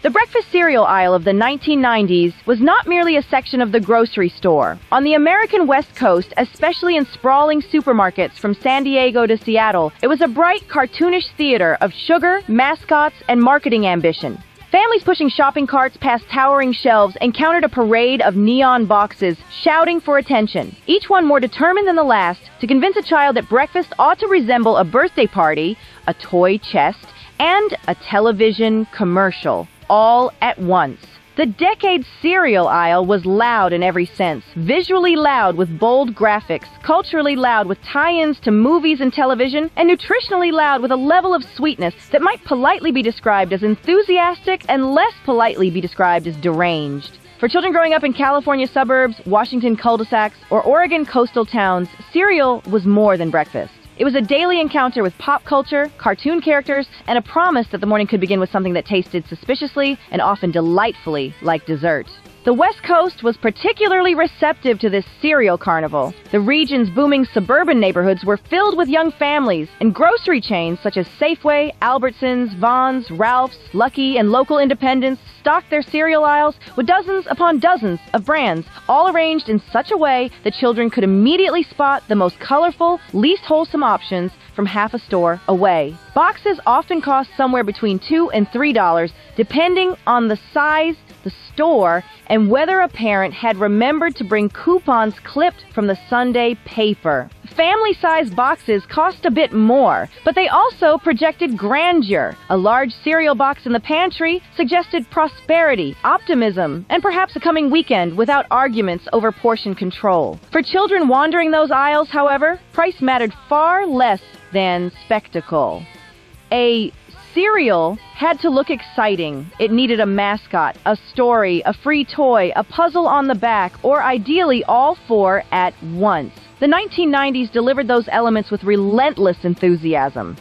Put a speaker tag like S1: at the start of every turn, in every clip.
S1: The breakfast cereal aisle of the 1990s was not merely a section of the grocery store. On the American West Coast, especially in sprawling supermarkets from San Diego to Seattle, it was a bright, cartoonish theater of sugar, mascots, and marketing ambition. Families pushing shopping carts past towering shelves encountered a parade of neon boxes shouting for attention, each one more determined than the last to convince a child that breakfast ought to resemble a birthday party, a toy chest, and a television commercial, all at once. The decade's cereal aisle was loud in every sense, visually loud with bold graphics, culturally loud with tie-ins to movies and television, and nutritionally loud with a level of sweetness that might politely be described as enthusiastic and less politely be described as deranged. For children growing up in California suburbs, Washington cul-de-sacs, or Oregon coastal towns, cereal was more than breakfast. It was a daily encounter with pop culture, cartoon characters, and a promise that the morning could begin with something that tasted suspiciously and often delightfully like dessert. The West Coast was particularly receptive to this cereal carnival. The region's booming suburban neighborhoods were filled with young families, and grocery chains such as Safeway, Albertsons, Vons, Ralph's, Lucky, and local independents stocked their cereal aisles with dozens upon dozens of brands, all arranged in such a way that children could immediately spot the most colorful, least wholesome options from half a store away. Boxes often cost somewhere between $2 and $3, depending on the size, the store, and whether a parent had remembered to bring coupons clipped from the Sunday paper. Family-sized boxes cost a bit more, but they also projected grandeur. A large cereal box in the pantry suggested prosperity, optimism, and perhaps a coming weekend without arguments over portion control. For children wandering those aisles, however, price mattered far less than spectacle. A cereal had to look exciting. It needed a mascot, a story, a free toy, a puzzle on the back, or ideally all four at once. The 1990s delivered those elements with relentless enthusiasm.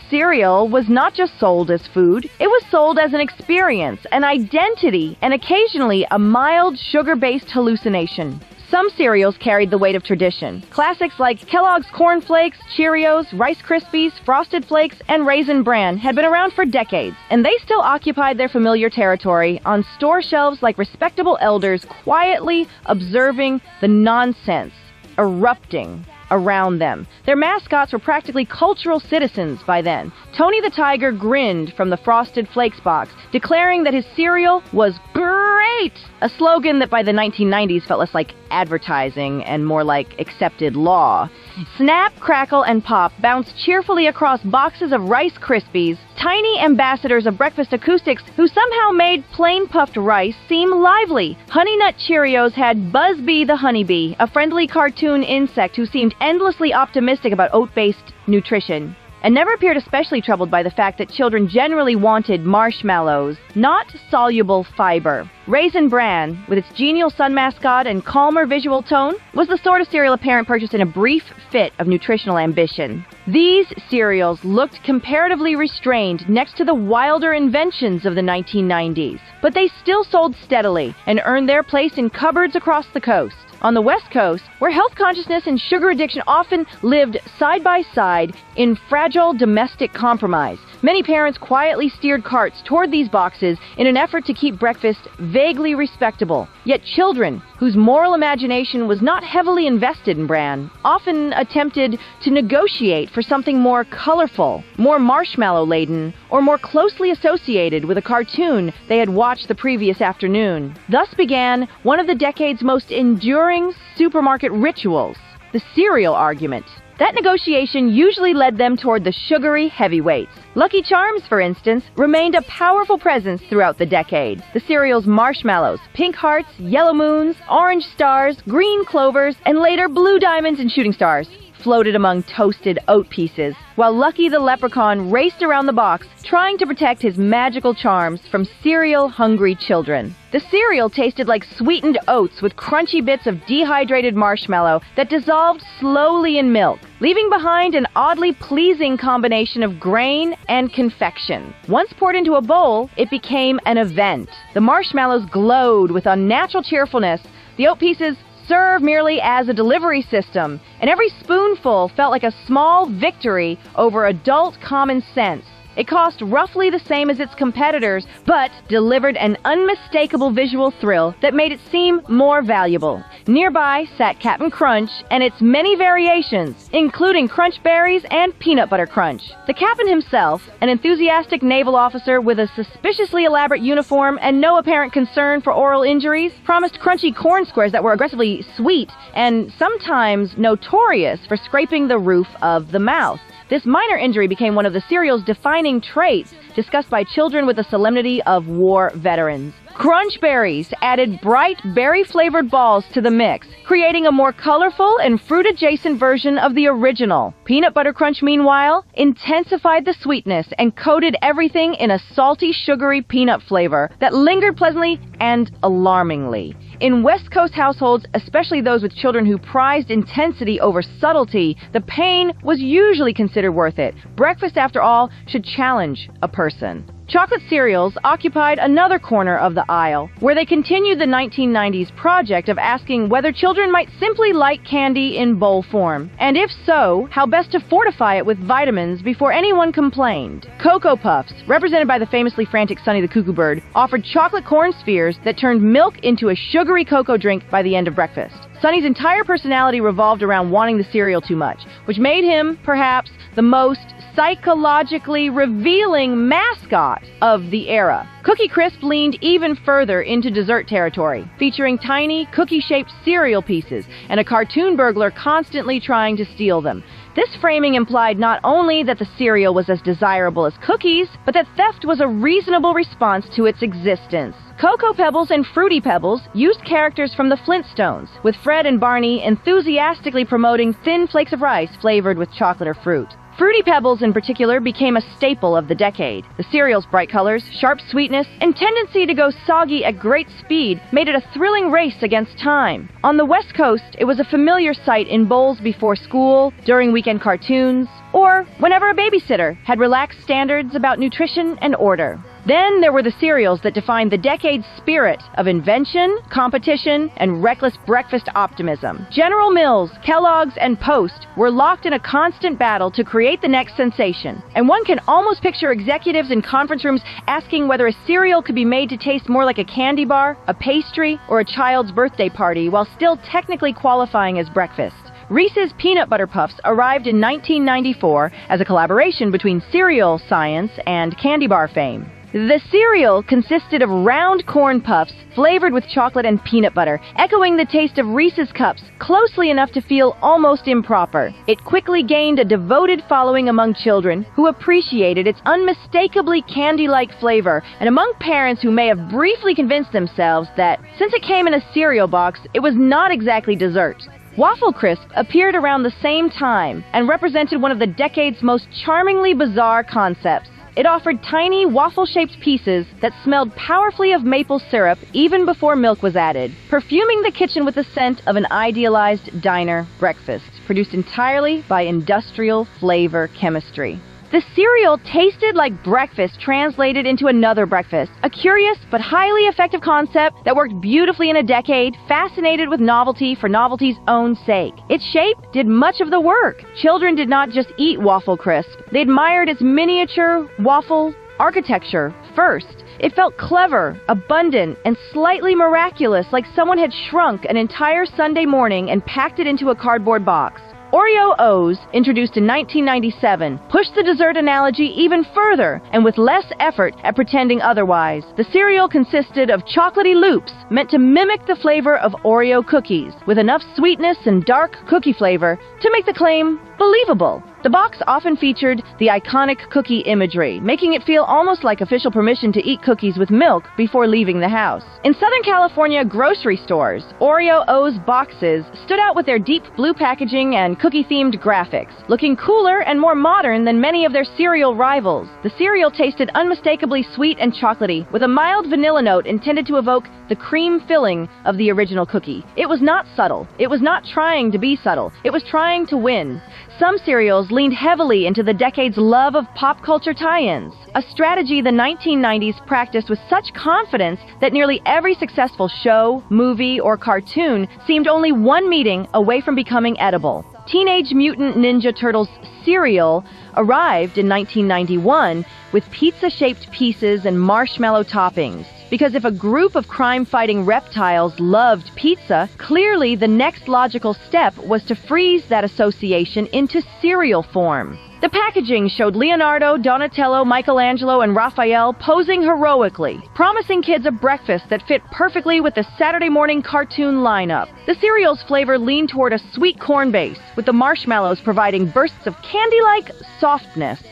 S1: Cereal was not just sold as food, it was sold as an experience, an identity, and occasionally a mild sugar-based hallucination. Some cereals carried the weight of tradition. Classics like Kellogg's Corn Flakes, Cheerios, Rice Krispies, Frosted Flakes, and Raisin Bran had been around for decades, and they still occupied their familiar territory on store shelves like respectable elders quietly observing the nonsense erupting around them. Their mascots were practically cultural citizens by then. Tony the Tiger grinned from the Frosted Flakes box, declaring that his cereal was great, a slogan that by the 1990s felt less like advertising and more like accepted law. Snap, Crackle, and Pop bounced cheerfully across boxes of Rice Krispies, tiny ambassadors of breakfast acoustics who somehow made plain puffed rice seem lively. Honey Nut Cheerios had Buzzbee the honeybee, a friendly cartoon insect who seemed endlessly optimistic about oat-based nutrition, and never appeared especially troubled by the fact that children generally wanted marshmallows, not soluble fiber. Raisin Bran, with its genial sun mascot and calmer visual tone, was the sort of cereal a parent purchased in a brief fit of nutritional ambition. These cereals looked comparatively restrained next to the wilder inventions of the 1990s, but they still sold steadily and earned their place in cupboards across the coast. On the West Coast, where health consciousness and sugar addiction often lived side by side in fragile domestic compromise, many parents quietly steered carts toward these boxes in an effort to keep breakfast vaguely respectable. Yet children, whose moral imagination was not heavily invested in Bran, often attempted to negotiate for something more colorful, more marshmallow-laden, or more closely associated with a cartoon they had watched the previous afternoon. Thus began one of the decade's most enduring supermarket rituals, the cereal argument. That negotiation usually led them toward the sugary heavyweights. Lucky Charms, for instance, remained a powerful presence throughout the decade. The cereal's marshmallows, pink hearts, yellow moons, orange stars, green clovers, and later blue diamonds and shooting stars floated among toasted oat pieces, while Lucky the Leprechaun raced around the box, trying to protect his magical charms from cereal-hungry children. The cereal tasted like sweetened oats with crunchy bits of dehydrated marshmallow that dissolved slowly in milk, leaving behind an oddly pleasing combination of grain and confection. Once poured into a bowl, it became an event. The marshmallows glowed with unnatural cheerfulness. The oat pieces served merely as a delivery system, and every spoonful felt like a small victory over adult common sense. It cost roughly the same as its competitors, but delivered an unmistakable visual thrill that made it seem more valuable. Nearby sat Capn Crunch and its many variations, including Crunch Berries and Peanut Butter Crunch. The Capn himself, an enthusiastic naval officer with a suspiciously elaborate uniform and no apparent concern for oral injuries, promised crunchy corn squares that were aggressively sweet and sometimes notorious for scraping the roof of the mouth. This minor injury became one of the cereal's defining traits, discussed by children with the solemnity of war veterans. Crunch Berries added bright berry-flavored balls to the mix, creating a more colorful and fruit-adjacent version of the original. Peanut Butter Crunch, meanwhile, intensified the sweetness and coated everything in a salty, sugary peanut flavor that lingered pleasantly and alarmingly. In West Coast households, especially those with children who prized intensity over subtlety, the pain was usually considered worth it. Breakfast, after all, should challenge a person. Chocolate cereals occupied another corner of the aisle, where they continued the 1990s project of asking whether children might simply like candy in bowl form, and if so, how best to fortify it with vitamins before anyone complained. Cocoa Puffs, represented by the famously frantic Sonny the Cuckoo Bird, offered chocolate corn spheres that turned milk into a sugary cocoa drink by the end of breakfast. Sonny's entire personality revolved around wanting the cereal too much, which made him, perhaps, the most psychologically revealing mascot of the era. Cookie Crisp leaned even further into dessert territory, featuring tiny, cookie-shaped cereal pieces and a cartoon burglar constantly trying to steal them. This framing implied not only that the cereal was as desirable as cookies, but that theft was a reasonable response to its existence. Cocoa Pebbles and Fruity Pebbles used characters from the Flintstones, with Fred and Barney enthusiastically promoting thin flakes of rice flavored with chocolate or fruit. Fruity Pebbles, in particular, became a staple of the decade. The cereal's bright colors, sharp sweetness, and tendency to go soggy at great speed made it a thrilling race against time. On the West Coast, it was a familiar sight in bowls before school, during weekend cartoons, or whenever a babysitter had relaxed standards about nutrition and order. Then there were the cereals that defined the decade's spirit of invention, competition, and reckless breakfast optimism. General Mills, Kellogg's, and Post were locked in a constant battle to create the next sensation. And one can almost picture executives in conference rooms asking whether a cereal could be made to taste more like a candy bar, a pastry, or a child's birthday party while still technically qualifying as breakfast. Reese's Peanut Butter Puffs arrived in 1994 as a collaboration between cereal science and candy bar fame. The cereal consisted of round corn puffs flavored with chocolate and peanut butter, echoing the taste of Reese's Cups closely enough to feel almost improper. It quickly gained a devoted following among children who appreciated its unmistakably candy-like flavor, and among parents who may have briefly convinced themselves that, since it came in a cereal box, it was not exactly dessert. Waffle Crisp appeared around the same time and represented one of the decade's most charmingly bizarre concepts. It offered tiny, waffle-shaped pieces that smelled powerfully of maple syrup even before milk was added, perfuming the kitchen with the scent of an idealized diner breakfast, produced entirely by industrial flavor chemistry. The cereal tasted like breakfast translated into another breakfast, a curious but highly effective concept that worked beautifully in a decade, fascinated with novelty for novelty's own sake. Its shape did much of the work. Children did not just eat Waffle Crisp. They admired its miniature waffle architecture first. It felt clever, abundant, and slightly miraculous, like someone had shrunk an entire Sunday morning and packed it into a cardboard box. Oreo O's, introduced in 1997, pushed the dessert analogy even further, and with less effort at pretending otherwise. The cereal consisted of chocolatey loops meant to mimic the flavor of Oreo cookies, with enough sweetness and dark cookie flavor to make the claim believable. The box often featured the iconic cookie imagery, making it feel almost like official permission to eat cookies with milk before leaving the house. In Southern California grocery stores, Oreo O's boxes stood out with their deep blue packaging and cookie-themed graphics, looking cooler and more modern than many of their cereal rivals. The cereal tasted unmistakably sweet and chocolatey, with a mild vanilla note intended to evoke the cream filling of the original cookie. It was not subtle. It was not trying to be subtle. It was trying to win. Some cereals leaned heavily into the decade's love of pop culture tie-ins, a strategy the 1990s practiced with such confidence that nearly every successful show, movie, or cartoon seemed only one meeting away from becoming edible. Teenage Mutant Ninja Turtles cereal arrived in 1991 with pizza-shaped pieces and marshmallow toppings. Because if a group of crime-fighting reptiles loved pizza, clearly the next logical step was to freeze that association into cereal form. The packaging showed Leonardo, Donatello, Michelangelo, and Raphael posing heroically, promising kids a breakfast that fit perfectly with the Saturday morning cartoon lineup. The cereal's flavor leaned toward a sweet corn base, with the marshmallows providing bursts of candy-like softness.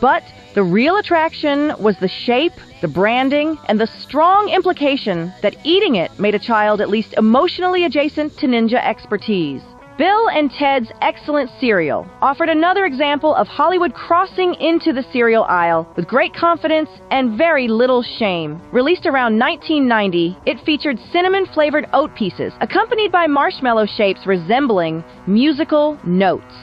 S1: But the real attraction was the shape, the branding, and the strong implication that eating it made a child at least emotionally adjacent to ninja expertise. Bill and Ted's Excellent Cereal offered another example of Hollywood crossing into the cereal aisle with great confidence and very little shame. Released around 1990, it featured cinnamon-flavored oat pieces accompanied by marshmallow shapes resembling musical notes.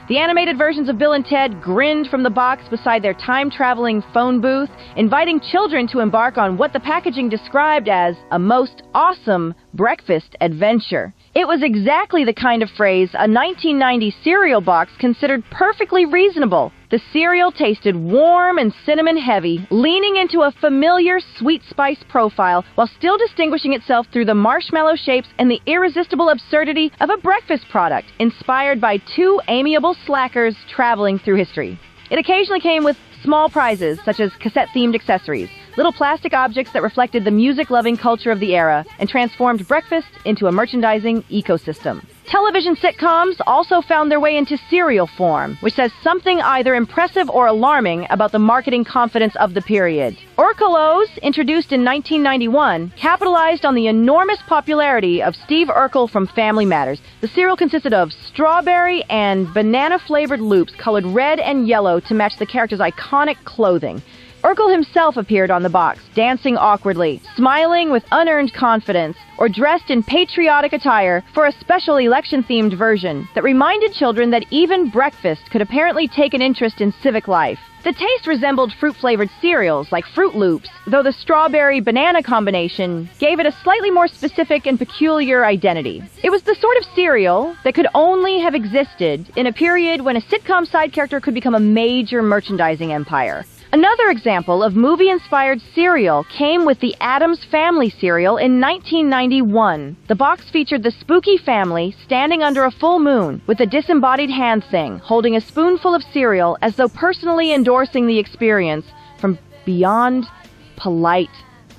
S1: The animated versions of Bill and Ted grinned from the box beside their time-traveling phone booth, inviting children to embark on what the packaging described as a most awesome breakfast adventure. It was exactly the kind of phrase a 1990 cereal box considered perfectly reasonable. The cereal tasted warm and cinnamon-heavy, leaning into a familiar sweet spice profile while still distinguishing itself through the marshmallow shapes and the irresistible absurdity of a breakfast product inspired by two amiable slackers traveling through history. It occasionally came with small prizes, such as cassette-themed accessories, little plastic objects that reflected the music-loving culture of the era and transformed breakfast into a merchandising ecosystem. Television sitcoms also found their way into cereal form, which says something either impressive or alarming about the marketing confidence of the period. Urkel O's, introduced in 1991, capitalized on the enormous popularity of Steve Urkel from Family Matters. The cereal consisted of strawberry and banana-flavored loops colored red and yellow to match the character's iconic clothing. Urkel himself appeared on the box, dancing awkwardly, smiling with unearned confidence, or dressed in patriotic attire for a special election-themed version that reminded children that even breakfast could apparently take an interest in civic life. The taste resembled fruit-flavored cereals like Fruit Loops, though the strawberry-banana combination gave it a slightly more specific and peculiar identity. It was the sort of cereal that could only have existed in a period when a sitcom side character could become a major merchandising empire. Another example of movie-inspired cereal came with the Addams Family cereal in 1991. The box featured the spooky family standing under a full moon with a disembodied hand thing, holding a spoonful of cereal as though personally endorsing the experience from beyond polite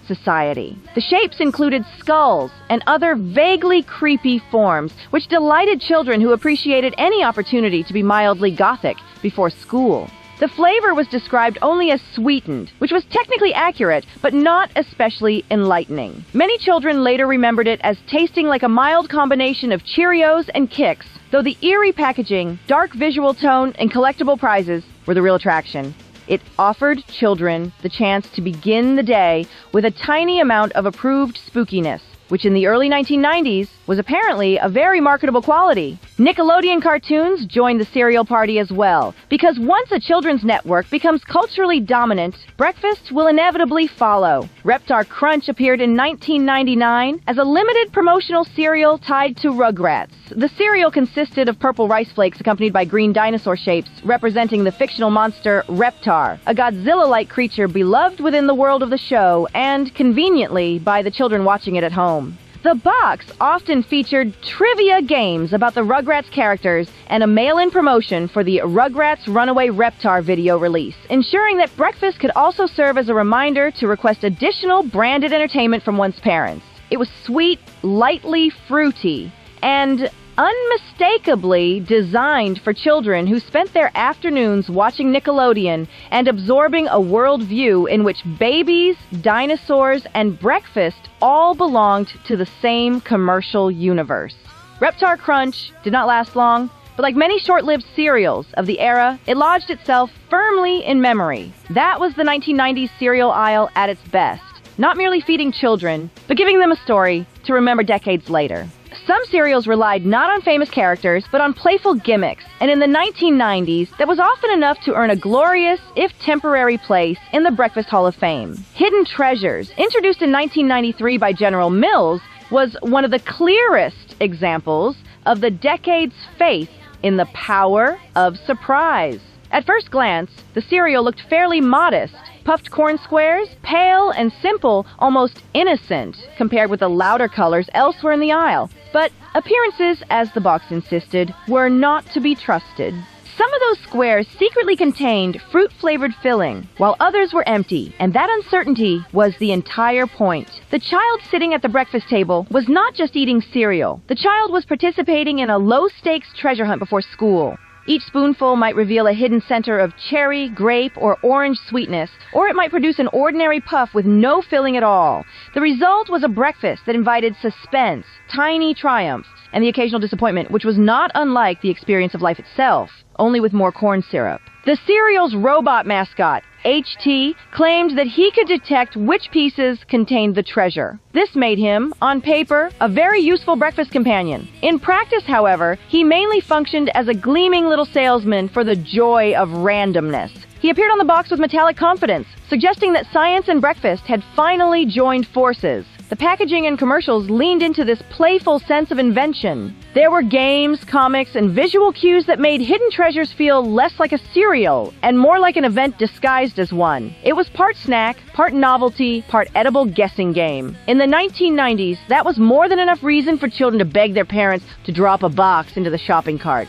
S1: society. The shapes included skulls and other vaguely creepy forms, which delighted children who appreciated any opportunity to be mildly gothic before school. The flavor was described only as sweetened, which was technically accurate, but not especially enlightening. Many children later remembered it as tasting like a mild combination of Cheerios and Kix, though the eerie packaging, dark visual tone, and collectible prizes were the real attraction. It offered children the chance to begin the day with a tiny amount of approved spookiness, which in the early 1990s was apparently a very marketable quality. Nickelodeon cartoons joined the cereal party as well, because once a children's network becomes culturally dominant, breakfast will inevitably follow. Reptar Crunch appeared in 1999 as a limited promotional cereal tied to Rugrats. The cereal consisted of purple rice flakes accompanied by green dinosaur shapes, representing the fictional monster Reptar, a Godzilla-like creature beloved within the world of the show and, conveniently, by the children watching it at home. The box often featured trivia games about the Rugrats characters and a mail-in promotion for the Rugrats Runaway Reptar video release, ensuring that breakfast could also serve as a reminder to request additional branded entertainment from one's parents. It was sweet, lightly fruity, and unmistakably designed for children who spent their afternoons watching Nickelodeon and absorbing a worldview in which babies, dinosaurs, and breakfast all belonged to the same commercial universe. Reptar Crunch did not last long, but like many short-lived cereals of the era, it lodged itself firmly in memory. That was the 1990s cereal aisle at its best, not merely feeding children, but giving them a story to remember decades later. Some cereals relied not on famous characters, but on playful gimmicks, and in the 1990s, that was often enough to earn a glorious, if temporary, place in the Breakfast Hall of Fame. Hidden Treasures, introduced in 1993 by General Mills, was one of the clearest examples of the decade's faith in the power of surprise. At first glance, the cereal looked fairly modest. Puffed corn squares, pale and simple, almost innocent, compared with the louder colors elsewhere in the aisle. But appearances, as the box insisted, were not to be trusted. Some of those squares secretly contained fruit-flavored filling, while others were empty, and that uncertainty was the entire point. The child sitting at the breakfast table was not just eating cereal. The child was participating in a low-stakes treasure hunt before school. Each spoonful might reveal a hidden center of cherry, grape, or orange sweetness, or it might produce an ordinary puff with no filling at all. The result was a breakfast that invited suspense, tiny triumph, and the occasional disappointment, which was not unlike the experience of life itself, only with more corn syrup. The cereal's robot mascot, HT, claimed that he could detect which pieces contained the treasure. This made him, on paper, a very useful breakfast companion. In practice, however, he mainly functioned as a gleaming little salesman for the joy of randomness. He appeared on the box with metallic confidence, suggesting that science and breakfast had finally joined forces. The packaging and commercials leaned into this playful sense of invention. There were games, comics, and visual cues that made hidden treasures feel less like a cereal and more like an event disguised as one. It was part snack, part novelty, part edible guessing game. In the 1990s, that was more than enough reason for children to beg their parents to drop a box into the shopping cart.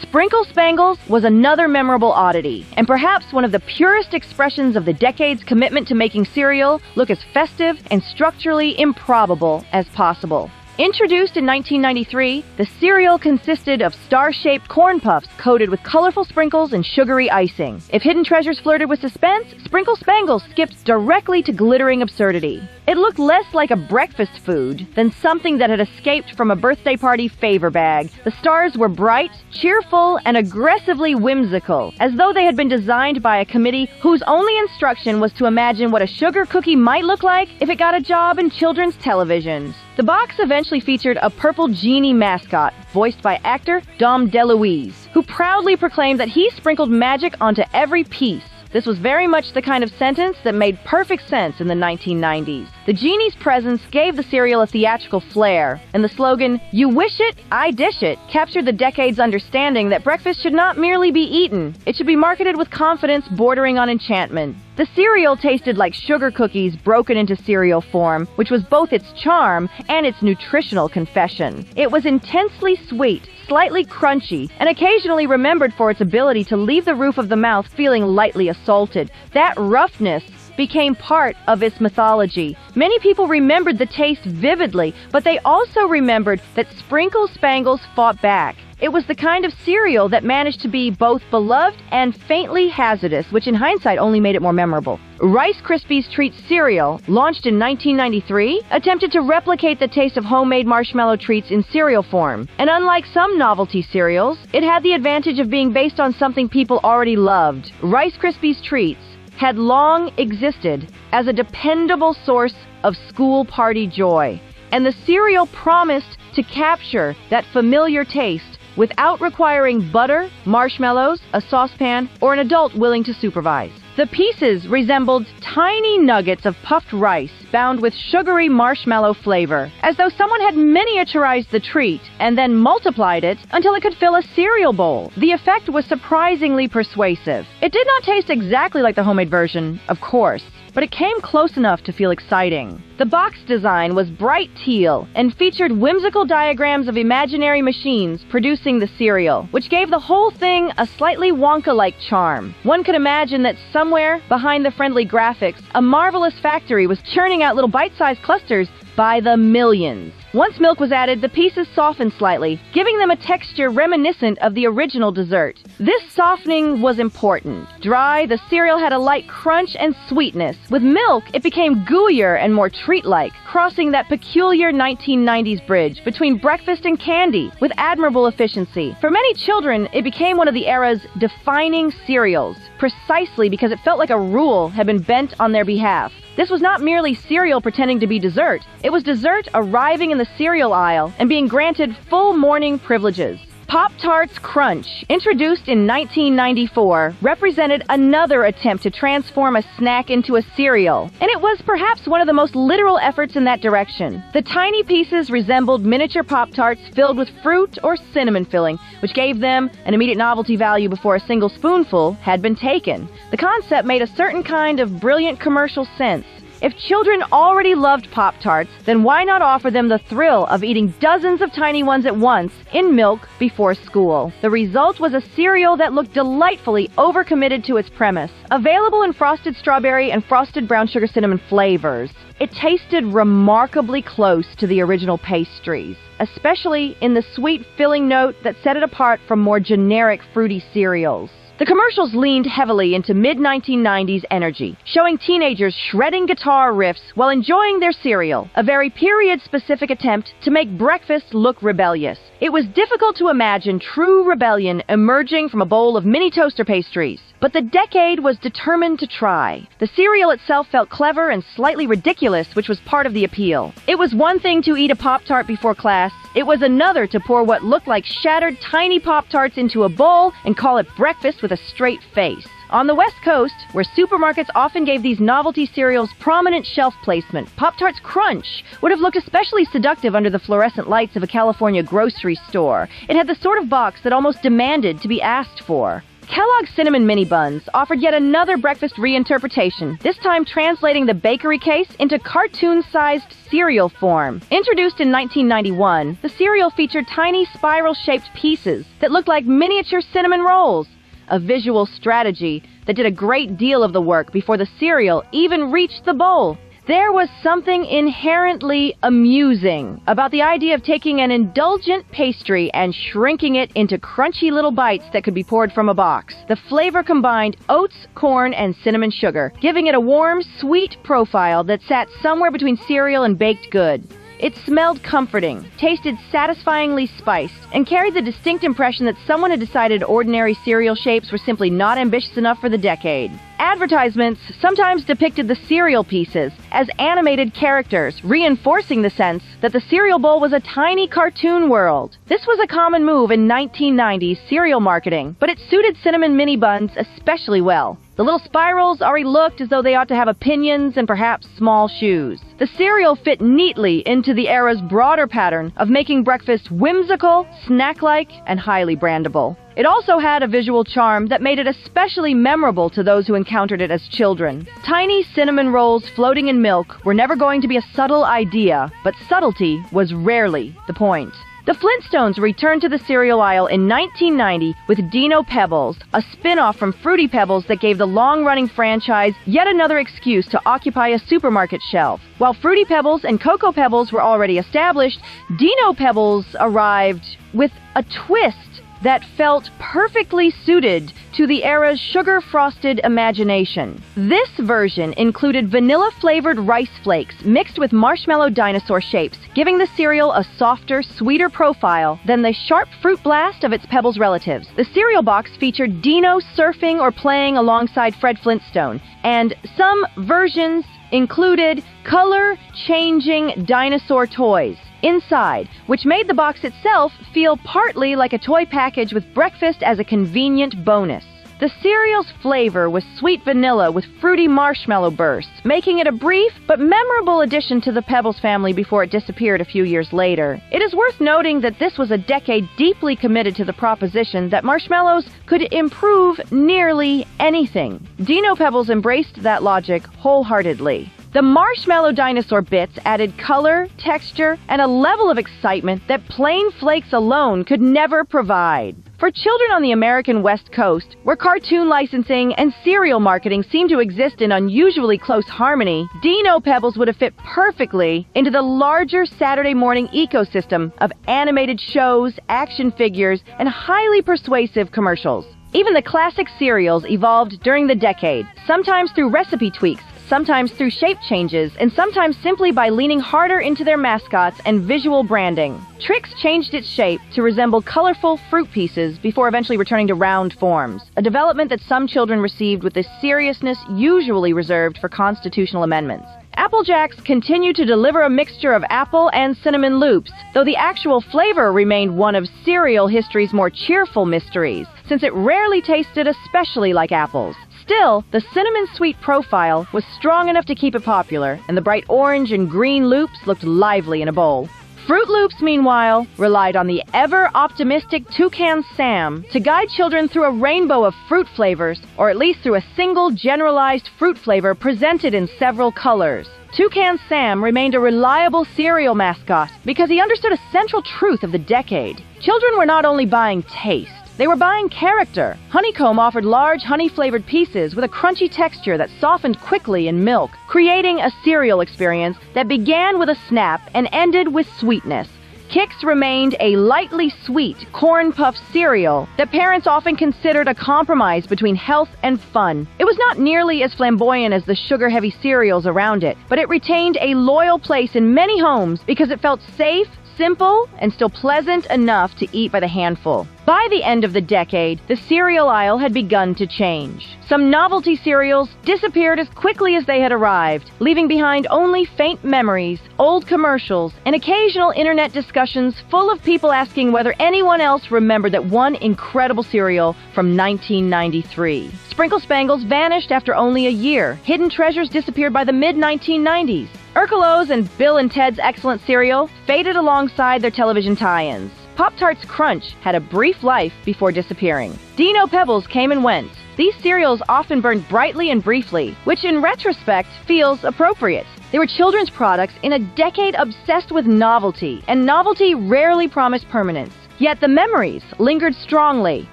S1: Sprinkle Spangles was another memorable oddity, and perhaps one of the purest expressions of the decade's commitment to making cereal look as festive and structurally improbable as possible. Introduced in 1993, the cereal consisted of star-shaped corn puffs coated with colorful sprinkles and sugary icing. If hidden treasures flirted with suspense, Sprinkle Spangles skipped directly to glittering absurdity. It looked less like a breakfast food than something that had escaped from a birthday party favor bag. The stars were bright, cheerful, and aggressively whimsical, as though they had been designed by a committee whose only instruction was to imagine what a sugar cookie might look like if it got a job in children's televisions. The box eventually featured a purple genie mascot, voiced by actor Dom DeLuise, who proudly proclaimed that he sprinkled magic onto every piece. This was very much the kind of sentence that made perfect sense in the 1990s. The genie's presence gave the cereal a theatrical flair, and the slogan, "You wish it, I dish it," captured the decade's understanding that breakfast should not merely be eaten. It should be marketed with confidence bordering on enchantment. The cereal tasted like sugar cookies broken into cereal form, which was both its charm and its nutritional confession. It was intensely sweet, slightly crunchy, and occasionally remembered for its ability to leave the roof of the mouth feeling lightly assaulted. That roughness became part of its mythology. Many people remembered the taste vividly, but they also remembered that Sprinkle Spangles fought back. It was the kind of cereal that managed to be both beloved and faintly hazardous, which in hindsight only made it more memorable. Rice Krispies Treat cereal, launched in 1993, attempted to replicate the taste of homemade marshmallow treats in cereal form. And unlike some novelty cereals, it had the advantage of being based on something people already loved. Rice Krispies Treats had long existed as a dependable source of school party joy. And the cereal promised to capture that familiar taste without requiring butter, marshmallows, a saucepan, or an adult willing to supervise. The pieces resembled tiny nuggets of puffed rice bound with sugary marshmallow flavor, as though someone had miniaturized the treat and then multiplied it until it could fill a cereal bowl. The effect was surprisingly persuasive. It did not taste exactly like the homemade version, of course, but it came close enough to feel exciting. The box design was bright teal and featured whimsical diagrams of imaginary machines producing the cereal, which gave the whole thing a slightly Wonka-like charm. One could imagine that somewhere behind the friendly graphics, a marvelous factory was churning out little bite-sized clusters by the millions. Once milk was added, the pieces softened slightly, giving them a texture reminiscent of the original dessert. This softening was important. Dry, the cereal had a light crunch and sweetness. With milk, it became gooier and more treat-like, crossing that peculiar 1990s bridge between breakfast and candy with admirable efficiency. For many children, it became one of the era's defining cereals, precisely because it felt like a rule had been bent on their behalf. This was not merely cereal pretending to be dessert. It was dessert arriving in the cereal aisle and being granted full morning privileges. Pop-Tarts Crunch, introduced in 1994, represented another attempt to transform a snack into a cereal, and it was perhaps one of the most literal efforts in that direction. The tiny pieces resembled miniature Pop-Tarts filled with fruit or cinnamon filling, which gave them an immediate novelty value before a single spoonful had been taken. The concept made a certain kind of brilliant commercial sense. If children already loved Pop-Tarts, then why not offer them the thrill of eating dozens of tiny ones at once in milk before school? The result was a cereal that looked delightfully overcommitted to its premise. Available in frosted strawberry and frosted brown sugar cinnamon flavors, it tasted remarkably close to the original pastries, especially in the sweet filling note that set it apart from more generic fruity cereals. The commercials leaned heavily into mid-1990s energy, showing teenagers shredding guitar riffs while enjoying their cereal, a very period-specific attempt to make breakfast look rebellious. It was difficult to imagine true rebellion emerging from a bowl of mini toaster pastries, but the decade was determined to try. The cereal itself felt clever and slightly ridiculous, which was part of the appeal. It was one thing to eat a Pop-Tart before class. It was another to pour what looked like shattered tiny Pop-Tarts into a bowl and call it breakfast with a straight face. On the West Coast, where supermarkets often gave these novelty cereals prominent shelf placement, Pop-Tarts Crunch would have looked especially seductive under the fluorescent lights of a California grocery store. It had the sort of box that almost demanded to be asked for. Kellogg's Cinnamon Mini Buns offered yet another breakfast reinterpretation, this time translating the bakery case into cartoon-sized cereal form. Introduced in 1991, the cereal featured tiny spiral-shaped pieces that looked like miniature cinnamon rolls, a visual strategy that did a great deal of the work before the cereal even reached the bowl. There was something inherently amusing about the idea of taking an indulgent pastry and shrinking it into crunchy little bites that could be poured from a box. The flavor combined oats, corn, and cinnamon sugar, giving it a warm, sweet profile that sat somewhere between cereal and baked good. It smelled comforting, tasted satisfyingly spiced, and carried the distinct impression that someone had decided ordinary cereal shapes were simply not ambitious enough for the decade. Advertisements sometimes depicted the cereal pieces as animated characters, reinforcing the sense that the cereal bowl was a tiny cartoon world. This was a common move in 1990s cereal marketing, but it suited Cinnamon Mini Buns especially well. The little spirals already looked as though they ought to have opinions and perhaps small shoes. The cereal fit neatly into the era's broader pattern of making breakfast whimsical, snack-like, and highly brandable. It also had a visual charm that made it especially memorable to those who encountered it as children. Tiny cinnamon rolls floating in milk were never going to be a subtle idea, but subtlety was rarely the point. The Flintstones returned to the cereal aisle in 1990 with Dino Pebbles, a spin-off from Fruity Pebbles that gave the long-running franchise yet another excuse to occupy a supermarket shelf. While Fruity Pebbles and Cocoa Pebbles were already established, Dino Pebbles arrived with a twist that felt perfectly suited to the era's sugar-frosted imagination. This version included vanilla-flavored rice flakes mixed with marshmallow dinosaur shapes, giving the cereal a softer, sweeter profile than the sharp fruit blast of its Pebbles relatives. The cereal box featured Dino surfing or playing alongside Fred Flintstone, and some versions included color-changing dinosaur toys inside, which made the box itself feel partly like a toy package with breakfast as a convenient bonus. The cereal's flavor was sweet vanilla with fruity marshmallow bursts, making it a brief but memorable addition to the Pebbles family before it disappeared a few years later. It is worth noting that this was a decade deeply committed to the proposition that marshmallows could improve nearly anything. Dino Pebbles embraced that logic wholeheartedly. The marshmallow dinosaur bits added color, texture, and a level of excitement that plain flakes alone could never provide. For children on the American West Coast, where cartoon licensing and cereal marketing seemed to exist in unusually close harmony, Dino Pebbles would have fit perfectly into the larger Saturday morning ecosystem of animated shows, action figures, and highly persuasive commercials. Even the classic cereals evolved during the decade, sometimes through recipe tweaks, sometimes through shape changes, and sometimes simply by leaning harder into their mascots and visual branding. Trix changed its shape to resemble colorful fruit pieces before eventually returning to round forms, a development that some children received with the seriousness usually reserved for constitutional amendments. Apple Jacks continued to deliver a mixture of apple and cinnamon loops, though the actual flavor remained one of cereal history's more cheerful mysteries, since it rarely tasted especially like apples. Still, the cinnamon sweet profile was strong enough to keep it popular, and the bright orange and green loops looked lively in a bowl. Fruit Loops, meanwhile, relied on the ever-optimistic Toucan Sam to guide children through a rainbow of fruit flavors, or at least through a single generalized fruit flavor presented in several colors. Toucan Sam remained a reliable cereal mascot because he understood a central truth of the decade. Children were not only buying taste, they were buying character. Honeycomb offered large honey-flavored pieces with a crunchy texture that softened quickly in milk, creating a cereal experience that began with a snap and ended with sweetness. Kix remained a lightly sweet corn puff cereal that parents often considered a compromise between health and fun. It was not nearly as flamboyant as the sugar-heavy cereals around it, but it retained a loyal place in many homes because it felt safe, simple, and still pleasant enough to eat by the handful. By the end of the decade, the cereal aisle had begun to change. Some novelty cereals disappeared as quickly as they had arrived, leaving behind only faint memories, old commercials, and occasional internet discussions full of people asking whether anyone else remembered that one incredible cereal from 1993. Sprinkle Spangles vanished after only a year. Hidden Treasures disappeared by the mid-1990s. Urkel O's and Bill and Ted's Excellent Cereal faded alongside their television tie-ins. Pop-Tarts Crunch had a brief life before disappearing. Dino Pebbles came and went. These cereals often burned brightly and briefly, which in retrospect feels appropriate. They were children's products in a decade obsessed with novelty, and novelty rarely promised permanence. Yet the memories lingered strongly,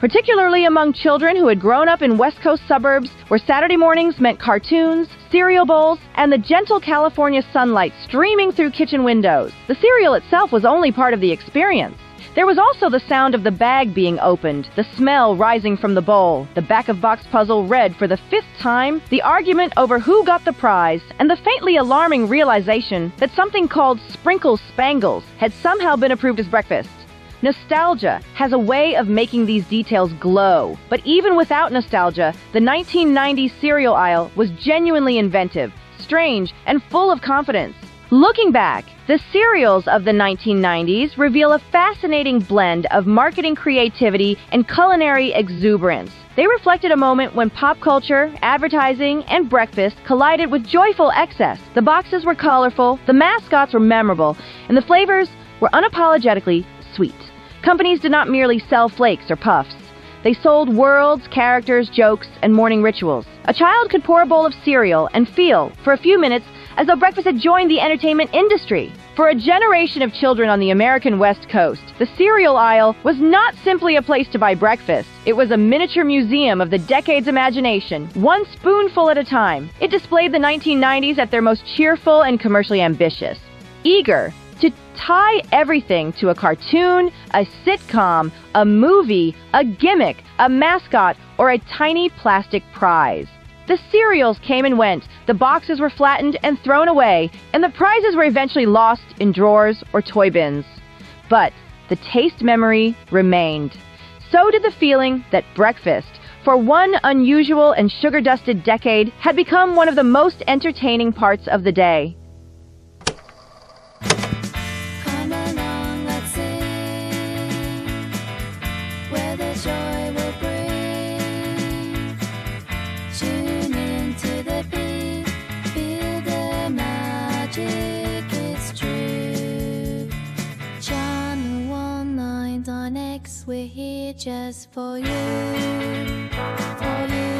S1: particularly among children who had grown up in West Coast suburbs where Saturday mornings meant cartoons, cereal bowls, and the gentle California sunlight streaming through kitchen windows. The cereal itself was only part of the experience. There was also the sound of the bag being opened, the smell rising from the bowl, the back-of-box puzzle read for the 5th time, the argument over who got the prize, and the faintly alarming realization that something called Sprinkle Spangles had somehow been approved as breakfast. Nostalgia has a way of making these details glow, but even without nostalgia, the 1990s cereal aisle was genuinely inventive, strange, and full of confidence. Looking back, the cereals of the 1990s reveal a fascinating blend of marketing creativity and culinary exuberance. They reflected a moment when pop culture, advertising, and breakfast collided with joyful excess. The boxes were colorful, the mascots were memorable, and the flavors were unapologetically sweet. Companies did not merely sell flakes or puffs. They sold worlds, characters, jokes, and morning rituals. A child could pour a bowl of cereal and feel, for a few minutes, as though breakfast had joined the entertainment industry. For a generation of children on the American West Coast, the cereal aisle was not simply a place to buy breakfast. It was a miniature museum of the decade's imagination, one spoonful at a time. It displayed the 1990s at their most cheerful and commercially ambitious. Eager to tie everything to a cartoon, a sitcom, a movie, a gimmick, a mascot, or a tiny plastic prize. The cereals came and went, the boxes were flattened and thrown away, and the prizes were eventually lost in drawers or toy bins. But the taste memory remained. So did the feeling that breakfast, for one unusual and sugar-dusted decade, had become one of the most entertaining parts of the day.
S2: Come along, let's sing, where the joy will bring. Tune into the beat, feel the magic, it's true. Channel 199X, we're here just for you, for you.